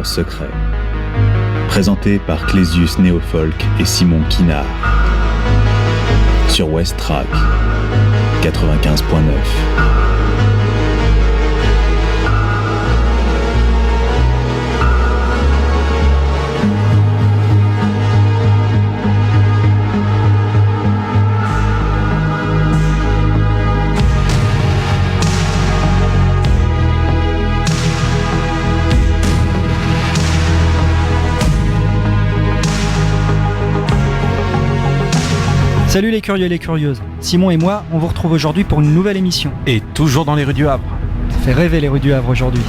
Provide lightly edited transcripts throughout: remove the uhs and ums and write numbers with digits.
secret. Présenté par Clésius Néofolk et Simon Kinard. Sur West Track 95.9. Salut les curieux et les curieuses, Simon et moi, on vous retrouve aujourd'hui pour une nouvelle émission. Et toujours dans les rues du Havre. Ça fait rêver les rues du Havre aujourd'hui.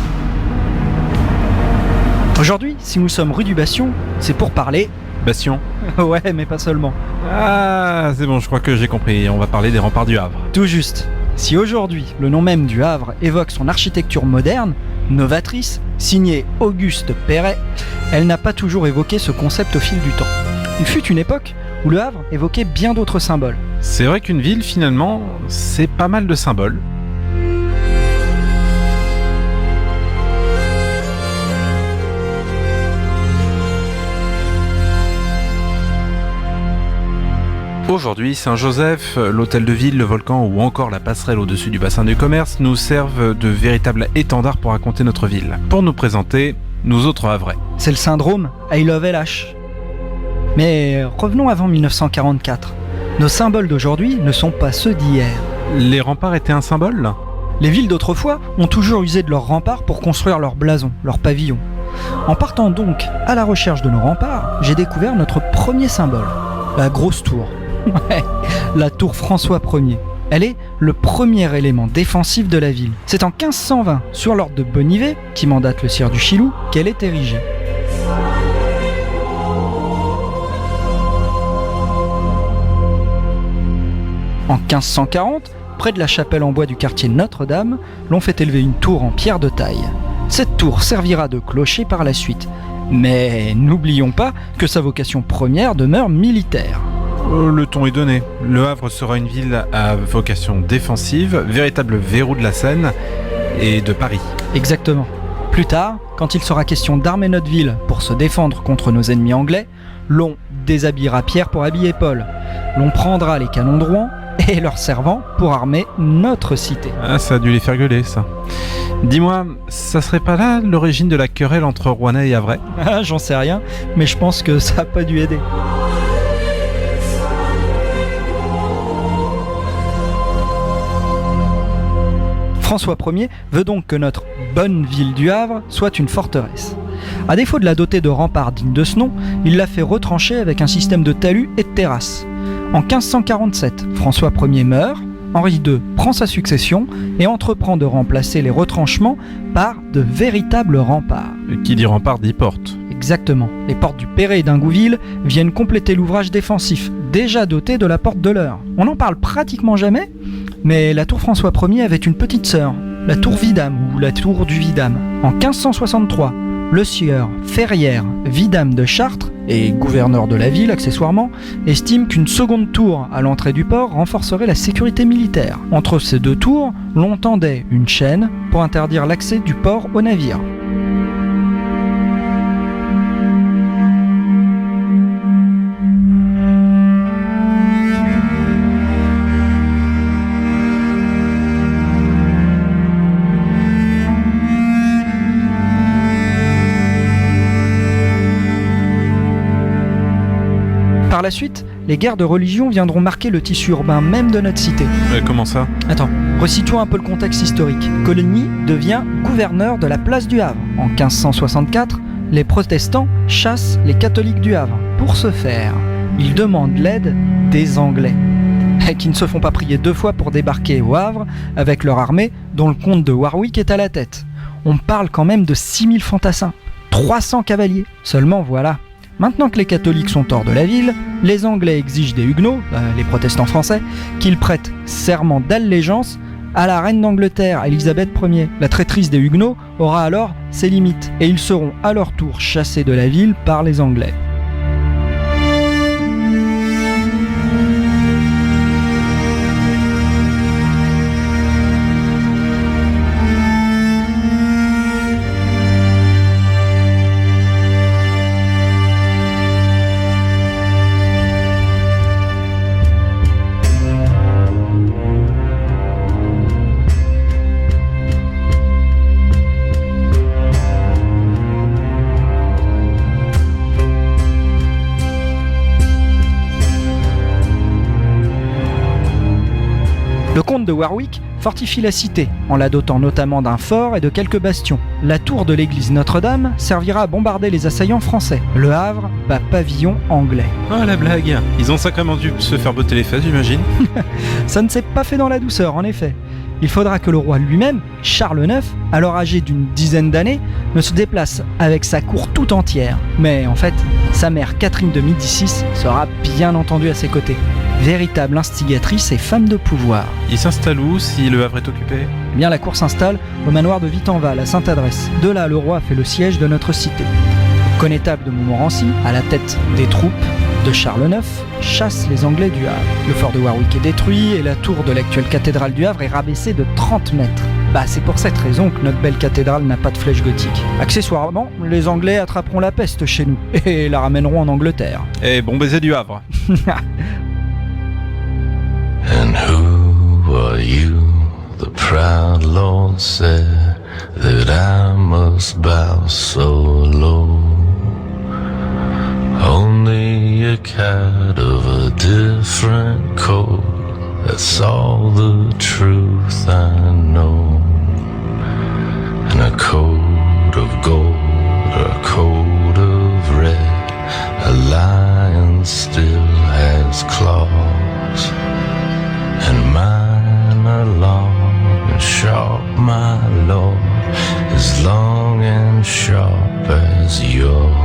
Aujourd'hui, si nous sommes rue du Bastion, c'est pour parler... Bastion. Ouais, mais pas seulement. Ah, c'est bon, je crois que j'ai compris, on va parler des remparts du Havre. Tout juste. Si aujourd'hui, le nom même du Havre évoque son architecture moderne, novatrice, signée Auguste Perret, elle n'a pas toujours évoqué ce concept au fil du temps. Il fut une époque où le Havre évoquait bien d'autres symboles. C'est vrai qu'une ville, finalement, c'est pas mal de symboles. Aujourd'hui, Saint-Joseph, l'hôtel de ville, le volcan ou encore la passerelle au-dessus du bassin du commerce nous servent de véritables étendards pour raconter notre ville. Pour nous présenter, nous autres Havrais. C'est le syndrome I love LH. Mais revenons avant 1944. Nos symboles d'aujourd'hui ne sont pas ceux d'hier. Les remparts étaient un symbole ? Les villes d'autrefois ont toujours usé de leurs remparts pour construire leurs blasons, leurs pavillons. En partant donc à la recherche de nos remparts, j'ai découvert notre premier symbole, la grosse tour. Ouais, la tour François Ier. Elle est le premier élément défensif de la ville. C'est en 1520, sur l'ordre de Bonnivet, qui mandate le sire du Chilou, qu'elle est érigée. En 1540, près de la chapelle en bois du quartier Notre-Dame, l'on fait élever une tour en pierre de taille. Cette tour servira de clocher par la suite. Mais n'oublions pas que sa vocation première demeure militaire. Le ton est donné. Le Havre sera une ville à vocation défensive, véritable verrou de la Seine et de Paris. Exactement. Plus tard, quand il sera question d'armer notre ville pour se défendre contre nos ennemis anglais, l'on déshabillera Pierre pour habiller Paul. L'on prendra les canons de Rouen et leurs servants pour armer notre cité. Ah, ça a dû les faire gueuler, ça. Dis-moi, ça serait pas là l'origine de la querelle entre Rouennais et Havrais ? Ah, j'en sais rien, mais je pense que ça a pas dû aider. François Ier veut donc que notre bonne ville du Havre soit une forteresse. À défaut de la doter de remparts dignes de ce nom, il l'a fait retrancher avec un système de talus et de terrasses. En 1547, François Ier meurt, Henri II prend sa succession et entreprend de remplacer les retranchements par de véritables remparts. Qui dit rempart dit porte. Exactement. Les portes du Perret et d'Ingouville viennent compléter l'ouvrage défensif, déjà doté de la porte de l'Eure. On n'en parle pratiquement jamais, mais la tour François Ier avait une petite sœur, la tour Vidame ou la tour du Vidame. En 1563, le sieur Ferrière, vidame de Chartres et gouverneur de la ville accessoirement, estime qu'une seconde tour à l'entrée du port renforcerait la sécurité militaire. Entre ces deux tours, l'on tendait une chaîne pour interdire l'accès du port aux navires. Par la suite, les guerres de religion viendront marquer le tissu urbain même de notre cité. Comment ça ? Attends, resituons un peu le contexte historique. Coligny devient gouverneur de la place du Havre. En 1564, les protestants chassent les catholiques du Havre. Pour ce faire, ils demandent l'aide des Anglais, qui ne se font pas prier deux fois pour débarquer au Havre avec leur armée dont le comte de Warwick est à la tête. On parle quand même de 6000 fantassins, 300 cavaliers. Seulement voilà, maintenant que les catholiques sont hors de la ville, les Anglais exigent des Huguenots, les protestants français, qu'ils prêtent serment d'allégeance à la reine d'Angleterre, Élisabeth Ier. La traîtrise des Huguenots aura alors ses limites, et ils seront à leur tour chassés de la ville par les Anglais. Le comte de Warwick fortifie la cité, en la dotant notamment d'un fort et de quelques bastions. La tour de l'église Notre-Dame servira à bombarder les assaillants français. Le Havre bat pavillon anglais. Ah la blague, ils ont sacrément dû se faire botter les fesses, j'imagine. Ça ne s'est pas fait dans la douceur, en effet. Il faudra que le roi lui-même, Charles IX, alors âgé d'une dizaine d'années, ne se déplace avec sa cour tout entière. Mais en fait, sa mère Catherine de Médicis sera bien entendu à ses côtés. Véritable instigatrice et femme de pouvoir. Il s'installe où si le Havre est occupé ? Eh bien, la cour s'installe au manoir de Vittenval, à Sainte-Adresse. De là, le roi fait le siège de notre cité. Le connétable de Montmorency, à la tête des troupes de Charles IX, chasse les Anglais du Havre. Le fort de Warwick est détruit et la tour de l'actuelle cathédrale du Havre est rabaissée de 30 mètres. C'est pour cette raison que notre belle cathédrale n'a pas de flèche gothique. Accessoirement, les Anglais attraperont la peste chez nous et la ramèneront en Angleterre. Et bon baiser du Havre. And who are you? The proud Lord said that I must bow so low. Only a cat of a different coat, that's all the truth I know. And a coat of gold or a coat of red, a lion still has claws. And mine are long and sharp, my lord, as long and sharp as yours.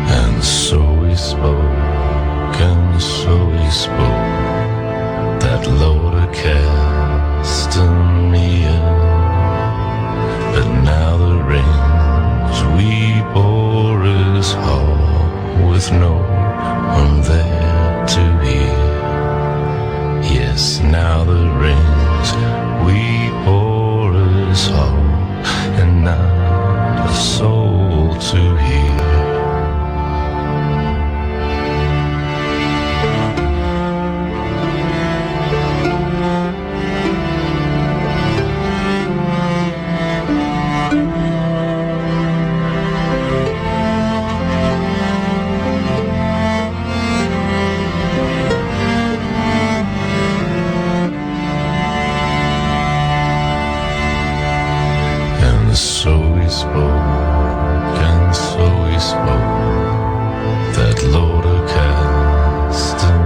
And so he spoke, and so he spoke, that Lord of Castamere. But now the rains weep o'er his hall, with no one there to hear. Yes, now the rains weep o'er his hall, and not a soul to hear. So he spoke, and so he spoke, that Lord of Castamere.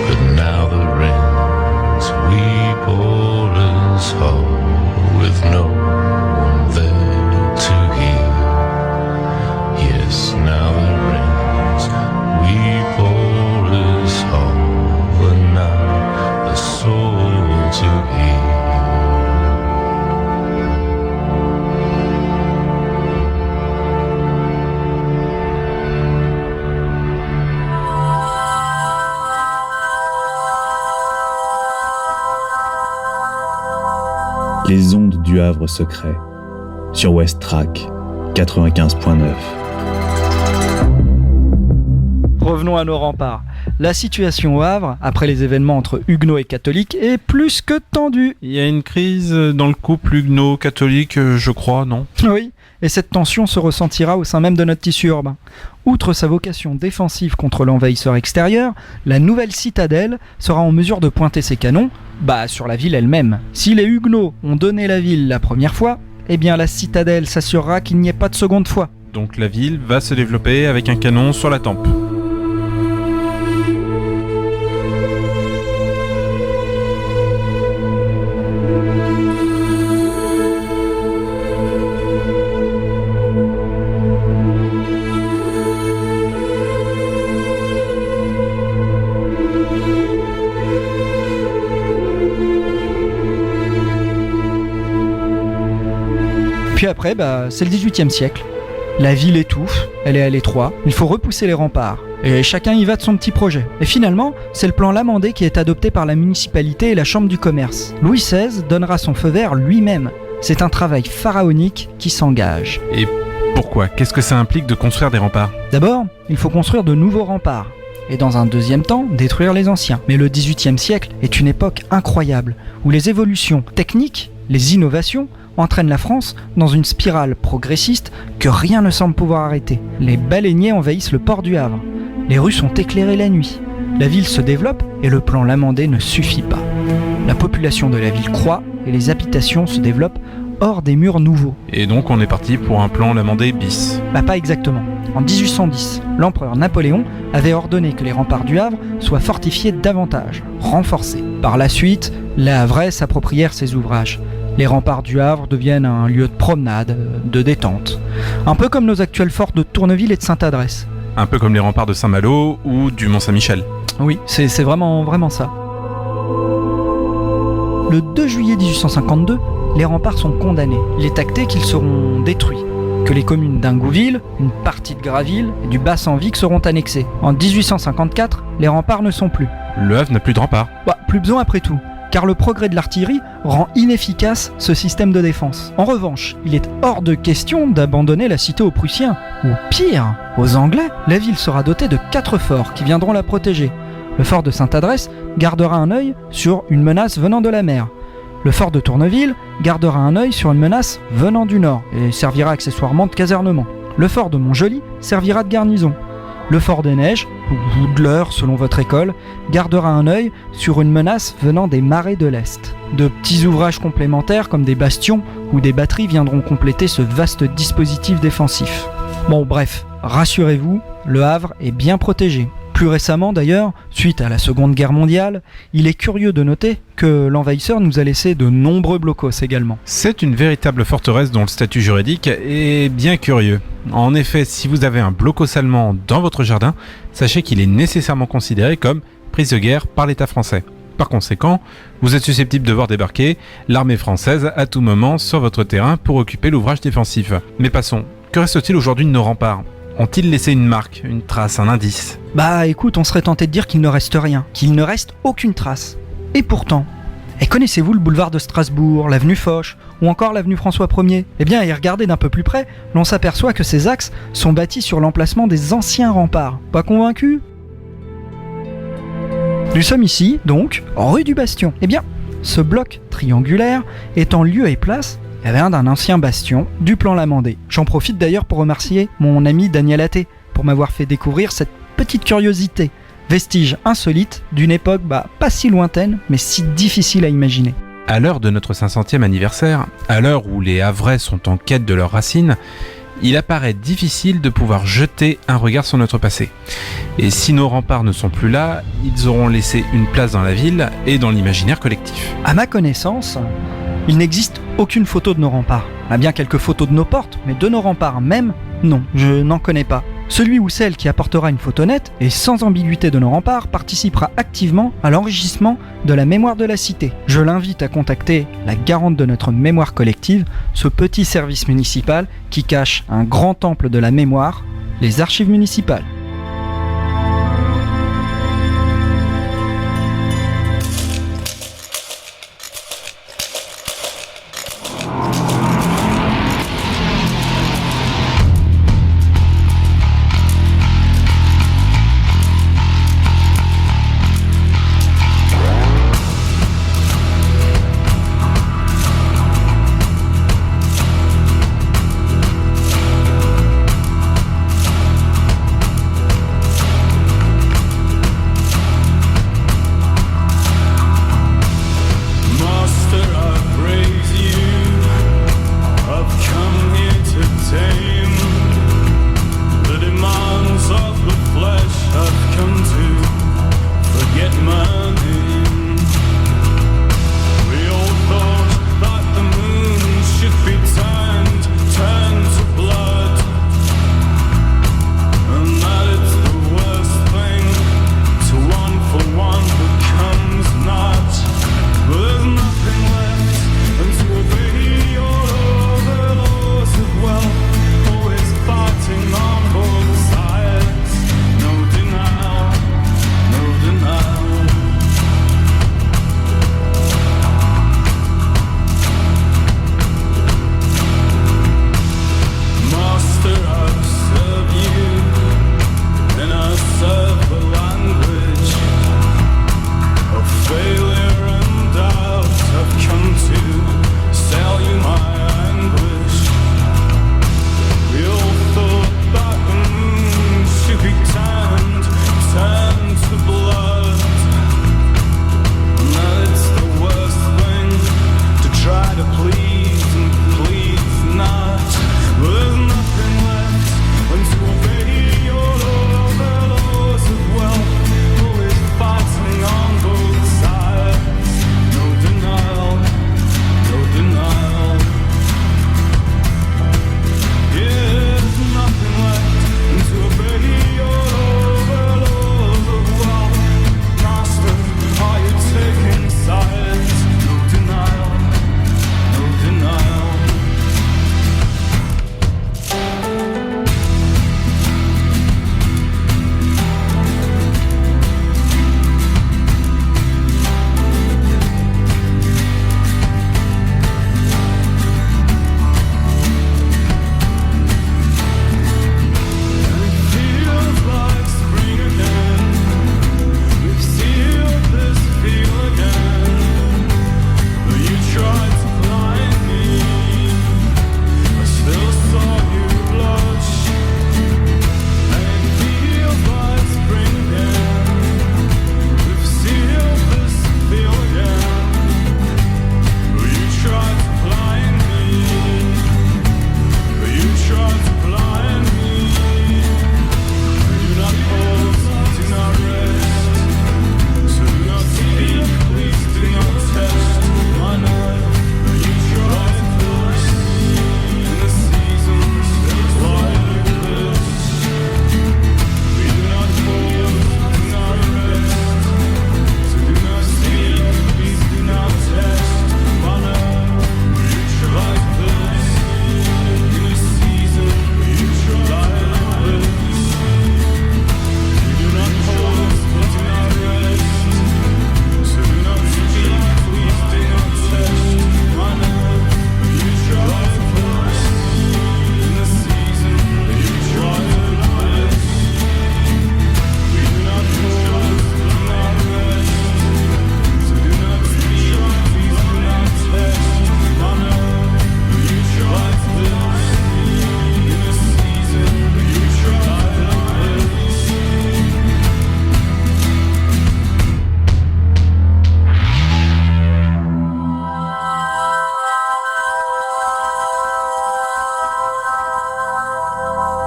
But now the rains weep o'er his hall, with no one there to hear. Yes, now the rains weep o'er his hall, and not a soul to hear. Les ondes du Havre secret, sur West Track 95.9. Revenons à nos remparts. La situation au Havre, après les événements entre huguenots et catholiques, est plus que tendue. Il y a une crise dans le couple huguenot-catholique, je crois, non ? Oui, et cette tension se ressentira au sein même de notre tissu urbain. Outre sa vocation défensive contre l'envahisseur extérieur, la nouvelle citadelle sera en mesure de pointer ses canons sur la ville elle-même. Si les huguenots ont donné la ville la première fois, eh bien la citadelle s'assurera qu'il n'y ait pas de seconde fois. Donc la ville va se développer avec un canon sur la tempe. Puis après, c'est le XVIIIe siècle. La ville étouffe, elle est à l'étroit, il faut repousser les remparts. Et chacun y va de son petit projet. Et finalement, c'est le plan Lamandé qui est adopté par la municipalité et la chambre du commerce. Louis XVI donnera son feu vert lui-même. C'est un travail pharaonique qui s'engage. Et pourquoi ? Qu'est-ce que ça implique de construire des remparts ? D'abord, il faut construire de nouveaux remparts. Et dans un deuxième temps, détruire les anciens. Mais le XVIIIe siècle est une époque incroyable, où les évolutions techniques, les innovations, entraîne la France dans une spirale progressiste que rien ne semble pouvoir arrêter. Les baleiniers envahissent le port du Havre. les rues sont éclairées la nuit. La ville se développe et le plan Lamandé ne suffit pas. La population de la ville croît et les habitations se développent hors des murs nouveaux. Et donc on est parti pour un plan Lamandé bis. Pas exactement. En 1810, l'empereur Napoléon avait ordonné que les remparts du Havre soient fortifiés davantage, renforcés. Par la suite, les Havrais s'approprièrent ces ouvrages. Les remparts du Havre deviennent un lieu de promenade, de détente. Un peu comme nos actuels forts de Tourneville et de Sainte-Adresse. Un peu comme les remparts de Saint-Malo ou du Mont-Saint-Michel. Oui, c'est vraiment ça. Le 2 juillet 1852, les remparts sont condamnés. Il est acté qu'ils seront détruits, que les communes d'Ingouville, une partie de Graville et du Bas-en-Vic seront annexées. En 1854, les remparts ne sont plus. Le Havre n'a plus de remparts. Plus besoin après tout, car le progrès de l'artillerie rend inefficace ce système de défense. En revanche, il est hors de question d'abandonner la cité aux Prussiens, ou pire, aux Anglais. La ville sera dotée de 4 forts qui viendront la protéger. Le fort de Sainte-Adresse gardera un œil sur une menace venant de la mer. Le fort de Tourneville gardera un œil sur une menace venant du nord et servira accessoirement de casernement. Le fort de Montjoly servira de garnison. Le fort des Neiges, ou de l'Eure selon votre école, gardera un œil sur une menace venant des marais de l'Est. De petits ouvrages complémentaires comme des bastions ou des batteries viendront compléter ce vaste dispositif défensif. Bon bref, rassurez-vous, le Havre est bien protégé. Plus récemment d'ailleurs, suite à la Seconde Guerre mondiale, il est curieux de noter que l'envahisseur nous a laissé de nombreux blocos également. C'est une véritable forteresse dont le statut juridique est bien curieux. En effet, si vous avez un blocos allemand dans votre jardin, sachez qu'il est nécessairement considéré comme prise de guerre par l'État français. Par conséquent, vous êtes susceptible de voir débarquer l'armée française à tout moment sur votre terrain pour occuper l'ouvrage défensif. Mais passons, que reste-t-il aujourd'hui de nos remparts ? Ont-ils laissé une marque, une trace, un indice ? Écoute, on serait tenté de dire qu'il ne reste rien, qu'il ne reste aucune trace. Et pourtant, connaissez-vous le boulevard de Strasbourg, l'avenue Foch, ou encore l'avenue François 1er ? Y regarder d'un peu plus près, l'on s'aperçoit que ces axes sont bâtis sur l'emplacement des anciens remparts. Pas convaincu ? Nous sommes ici, donc, rue du Bastion. Ce bloc triangulaire est en lieu et place d'un ancien bastion du plan Lamandé. J'en profite d'ailleurs pour remercier mon ami Daniel Atté pour m'avoir fait découvrir cette petite curiosité, vestige insolite d'une époque pas si lointaine mais si difficile à imaginer. À l'heure de notre 500e anniversaire, à l'heure où les Havrais sont en quête de leurs racines, il apparaît difficile de pouvoir jeter un regard sur notre passé. Et si nos remparts ne sont plus là, ils auront laissé une place dans la ville et dans l'imaginaire collectif. À ma connaissance, il n'existe aucune photo de nos remparts. On a bien quelques photos de nos portes, mais de nos remparts même, non, je n'en connais pas. Celui ou celle qui apportera une photo nette et sans ambiguïté de nos remparts participera activement à l'enrichissement de la mémoire de la cité. Je l'invite à contacter la garante de notre mémoire collective, ce petit service municipal qui cache un grand temple de la mémoire, les archives municipales.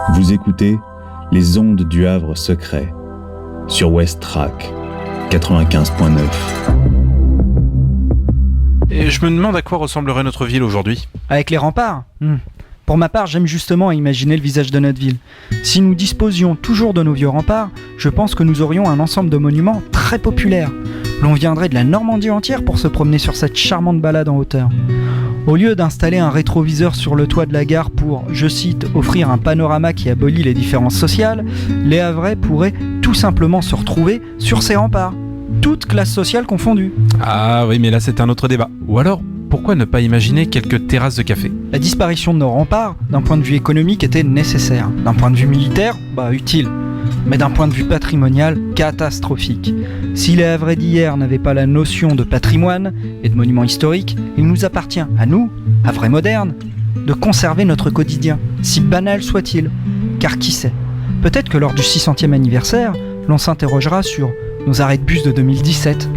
Vous écoutez Les ondes du Havre secret sur West Track 95.9. Et je me demande à quoi ressemblerait notre ville aujourd'hui. Avec les remparts Pour ma part, j'aime justement imaginer le visage de notre ville. Si nous disposions toujours de nos vieux remparts, je pense que nous aurions un ensemble de monuments très populaires. L'on viendrait de la Normandie entière pour se promener sur cette charmante balade en hauteur. Au lieu d'installer un rétroviseur sur le toit de la gare pour, je cite, offrir un panorama qui abolit les différences sociales, les Havrais pourraient tout simplement se retrouver sur ces remparts, toutes classes sociales confondues. Ah oui, mais là c'est un autre débat. Ou alors, pourquoi ne pas imaginer quelques terrasses de café ? La disparition de nos remparts, d'un point de vue économique, était nécessaire. D'un point de vue militaire, utile. Mais d'un point de vue patrimonial, catastrophique. Si les Havrais d'hier n'avaient pas la notion de patrimoine et de monument historique, il nous appartient, à nous, Havrais modernes, de conserver notre quotidien, si banal soit-il. Car qui sait, peut-être que lors du 600e anniversaire, l'on s'interrogera sur nos arrêts de bus de 2017,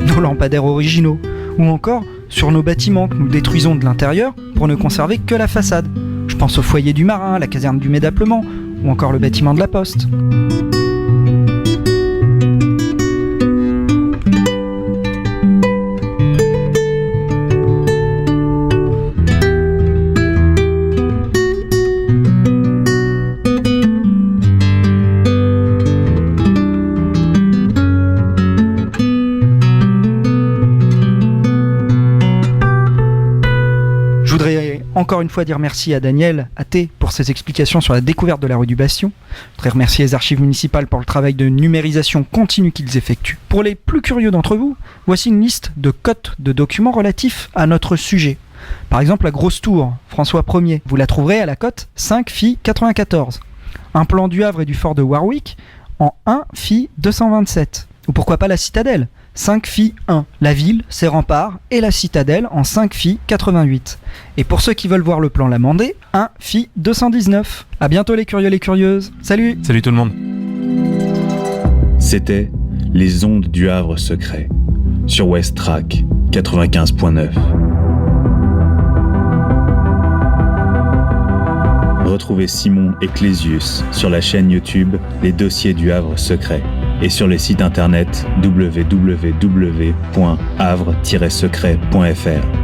nos lampadaires originaux, ou encore sur nos bâtiments que nous détruisons de l'intérieur pour ne conserver que la façade. Je pense au foyer du marin, la caserne du Médaplement, ou encore le bâtiment de la Poste. Encore une fois dire merci à Daniel Atté pour ses explications sur la découverte de la rue du Bastion. Je voudrais remercier les archives municipales pour le travail de numérisation continue qu'ils effectuent. Pour les plus curieux d'entre vous, voici une liste de cotes de documents relatifs à notre sujet. Par exemple, la Grosse Tour, François Ier, vous la trouverez à la cote 5 Phi 94. Un plan du Havre et du fort de Warwick en 1 Phi 227. Ou pourquoi pas la Citadelle, 5 Phi 1, la ville, ses remparts et la citadelle en 5 Phi 88. Et pour ceux qui veulent voir le plan Lamandé, 1 Phi 219. À bientôt les curieux, les curieuses. Salut. Salut tout le monde. C'était Les ondes du Havre secret sur West Track 95.9. Retrouvez Simon et Clésius sur la chaîne YouTube Les Dossiers du Havre secret et sur les sites internet www.havre-secret.fr.